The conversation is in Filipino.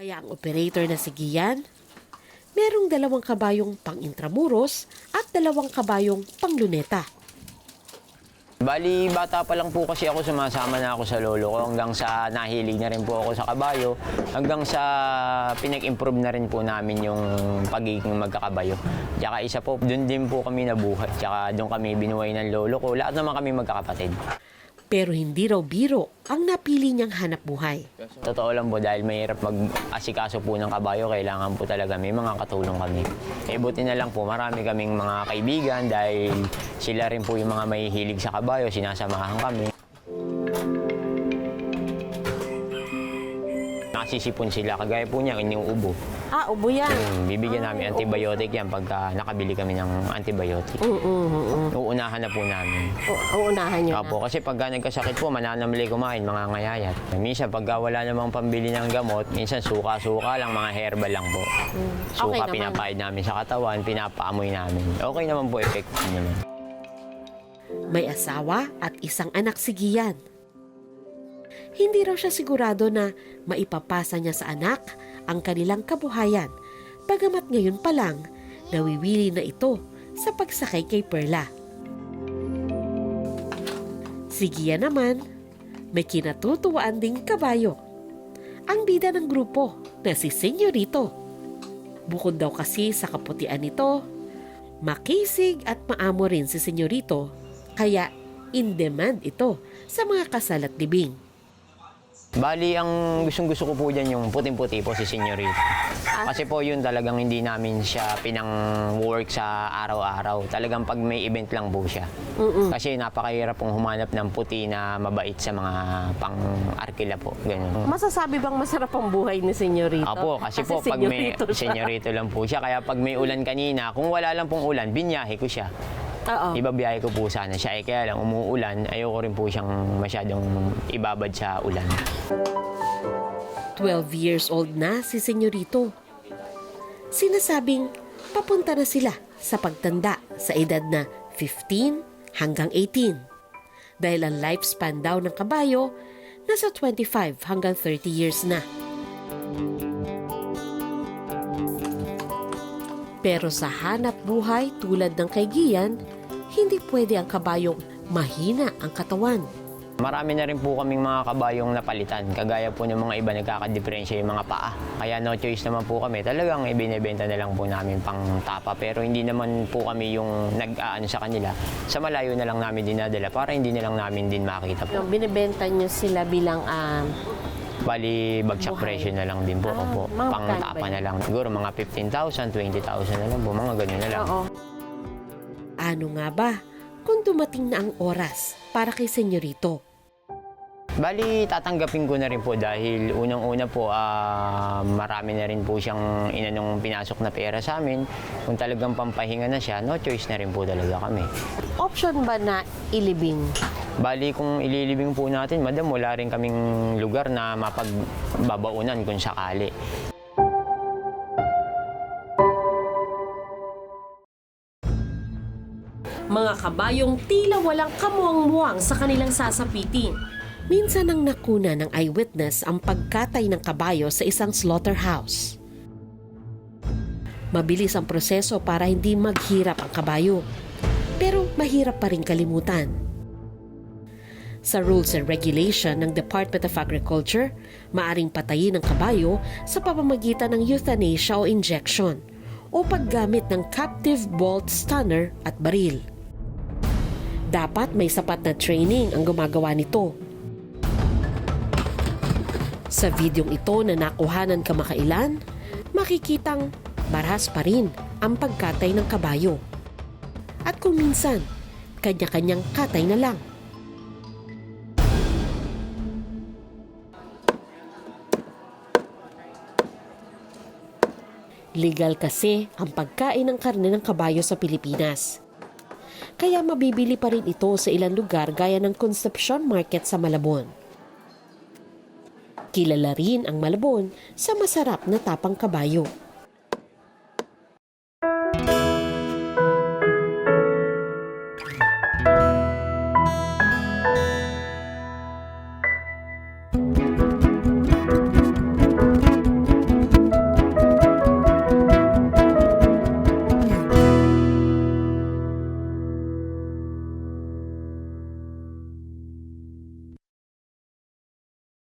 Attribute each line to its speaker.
Speaker 1: Kaya ang operator na si Gian, merong 2 kabayong pang-intramuros at 2 kabayong pang-luneta.
Speaker 2: Bali, bata pa lang po kasi ako, sumasama na ako sa lolo ko hanggang sa nahilig na rin po ako sa kabayo, hanggang sa pinag-improve na rin po namin yung pagiging magkakabayo. Tsaka isa po, doon din po kami nabuhay, tsaka doon kami binuhay ng lolo ko. Lahat naman kami magkakapatid.
Speaker 1: Pero hindi raw biro ang napili niyang hanap buhay.
Speaker 2: Totoo lang po, dahil mahirap mag-asikaso po ng kabayo, kailangan po talaga may mga katulong kami. Eh buti na lang po, marami kaming mga kaibigan dahil sila rin po yung mga may hilig sa kabayo, sinasamahan kami. Nasisipon sila, kagaya po niya, iniuubo.
Speaker 1: Ubo yan.
Speaker 2: Bibigyan namin antibiotic yan pagka nakabili kami ng antibiotic. Uunahan na po namin.
Speaker 1: Uunahan niyo na.
Speaker 2: Opo, kasi pagka nagkasakit po, mananamli kumain, mga ngayayat. Minsan, pagka wala namang pambili ng gamot, minsan suka-suka lang, mga herbal lang po. Suka,
Speaker 1: Okay
Speaker 2: pinapahid namin sa katawan, pinapaamoy namin. Okay naman po, effective naman.
Speaker 1: May asawa at isang anak si Gian. Hindi raw siya sigurado na maipapasa niya sa anak ang kanilang kabuhayan, bagamat ngayon pa lang nawiwili na ito sa pagsakay kay Perla. Si Gian naman, may kinatutuwaan ding kabayo. Ang bida ng grupo na si Senyorito. Bukod daw kasi sa kaputian nito, makisig at maamo rin si Senyorito, kaya in demand ito sa mga kasal at libing.
Speaker 2: Bali, ang gustong-gusto ko po dyan yung puting-puti po si Senyorito. Kasi po yun talagang hindi namin siya pinang-work sa araw-araw. Talagang pag may event lang po siya. Kasi napakahirap pong humanap ng puti na mabait sa mga pang-arkila po. Ganun.
Speaker 1: Masasabi bang masarap ang buhay ni Senyorito?
Speaker 2: Opo, kasi po pag may Senyorito lang po siya. Kaya pag may ulan kanina, kung wala lang pong ulan, binyahe ko siya. Ibabiyahe ko po sana siya. Kaya lang umuulan, ayoko rin po siyang masyadong ibabad sa ulan.
Speaker 1: 12 years old na si Senyorito. Sinasabing papunta na sila sa pagtanda sa edad na 15 hanggang 18. Dahil ang lifespan daw ng kabayo nasa 25 hanggang 30 years na. Pero sa hanap buhay tulad ng kay Gian, hindi pwede ang kabayong mahina ang katawan.
Speaker 2: Marami na rin po kaming mga kabayong napalitan. Kagaya po ng mga iba nagkakadiferensya yung mga paa. Kaya no choice naman po kami. Talagang ibinebenta na lang po namin pang tapa. Pero hindi naman po kami yung nag-aano sa kanila. Sa malayo na lang namin dinadala para hindi na lang namin din makita po.
Speaker 1: Binibenta niyo sila bilang
Speaker 2: Bali, bagsak presyo na lang din po. Po. Pang tapa na lang. Siguro mga 15,000, 20,000 na lang po. Mga ganyan na lang.
Speaker 1: Ano nga ba kung dumating na ang oras para kay Senyorito?
Speaker 2: Bali, tatanggapin ko na rin po dahil unang-una po marami na rin po siyang inanong pinasok na pera sa amin. Kung talagang pampahinga na siya, no choice na rin po talaga kami.
Speaker 1: Option ba na ilibing?
Speaker 2: Bali, kung ililibing po natin, madam, wala rin kaming lugar na mapagbabaunan kung sakali.
Speaker 1: Mga kabayong tila walang kamuang-muang sa kanilang sasapitin. Minsan ang nakuna ng eyewitness ang pagkatay ng kabayo sa isang slaughterhouse. Mabilis ang proseso para hindi maghirap ang kabayo, pero mahirap pa rin kalimutan. Sa rules and regulation ng Department of Agriculture, maaring patayin ang kabayo sa pamamagitan ng euthanasia o injection o paggamit ng captive bolt stunner at baril. Dapat may sapat na training ang gumagawa nito. Sa videong ito na nakuhanan kamakailan, makikitang marahas pa rin ang pagkatay ng kabayo. At kung minsan, kanya-kanyang katay na lang. Legal kasi ang pagkain ng karne ng kabayo sa Pilipinas. Kaya mabibili pa rin ito sa ilang lugar gaya ng Concepcion Market sa Malabon. Kilala rin ang Malabon sa masarap na tapang kabayo.